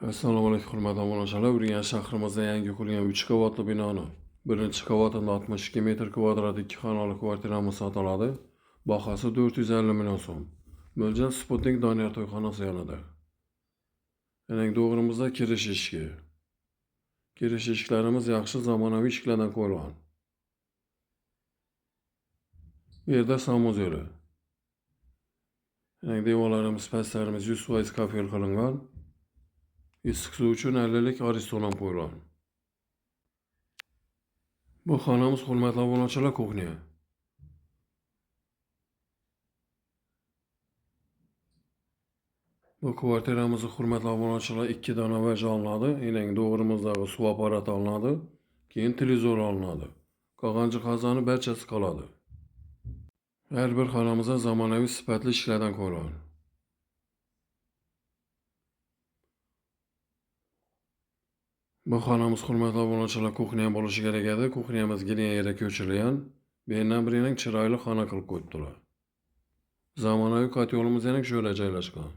Assalomu alaykum hurmatli obunachilar. Urganch shahrimizda yangi qurilgan 3 qavatli binoni 1-qavatida 62 metr kvadrat 2 xonali kvartiramiz sotiladi. Bahasi 450 million so'm. Mo'ljal Sputnik Doniyor to'yxonasi yonida. Yana to'g'rimizda kirish eshigi. Kirish eshiklarimiz yaxshi zamonaviy eshiklardan qurilgan. Bu yerda sanuzeli. Yana devorlarimiz, pastlarimiz 100% kafel qilingan. Issiq suv uchun 50 lik ariston ham qo'yilgan. Bu xonamiz hurmatli obunachilar kuxnya. Bu kvartiramizda hurmatli obunachilar 2 dona vaj olinadi. Endi to'g'rimizdagi suv apparati olinadi. Keyin televizor olinadi. Qolgan jihozlarning barchasi qoladi. Har bir xonamizda zamonaviy sifatli ishlardan qurilgan. Bu xonamiz hurmatli obunachilar kuxnya bo'lishi kerak edi. Kuxnyamiz geniy yerga ko'chirilgan. Beridan birining chiroyli xona qilib qo'yibdilar. Zamonaviy kotyolimiz yana shu yerda joylashgan.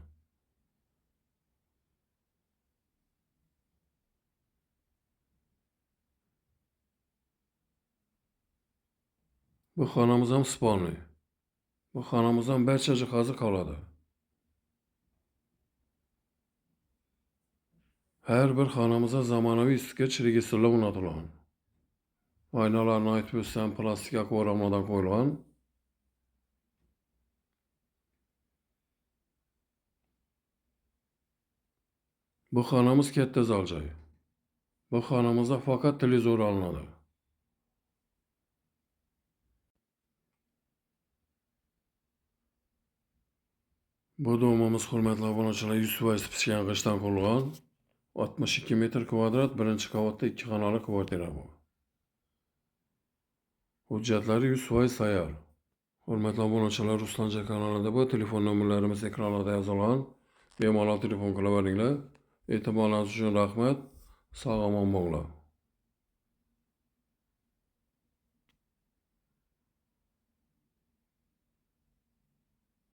Bu xonamiz ham spalniy. Bu xonamizdan barcha jihozi qoladi. Her bir xonamizda zamonaviy isitgich registrlar o'rnatilgan. Oynalarni aytib o'tsam plastik akvaryumlardan qo'yilgan. Bu xonamiz katta zal joy. Bu xonamizda faqat televizor olinadi. Bu domimiz hurmatli obunachilar 100% pishgan g'ishtdan qurilgan. 62 metr kvadrat 1-qavatda 2 xonali kvartira bu. Hujjatlari 100% tayyor. Hurmatli obunachilar, Ruslancha kanalida bu telefon nomerlarimiz ekranlarda yozilgan. Bemalol telefon qilaveringlar. E'tiborlaringiz uchun rahmat. Sog' omon bo'linglar.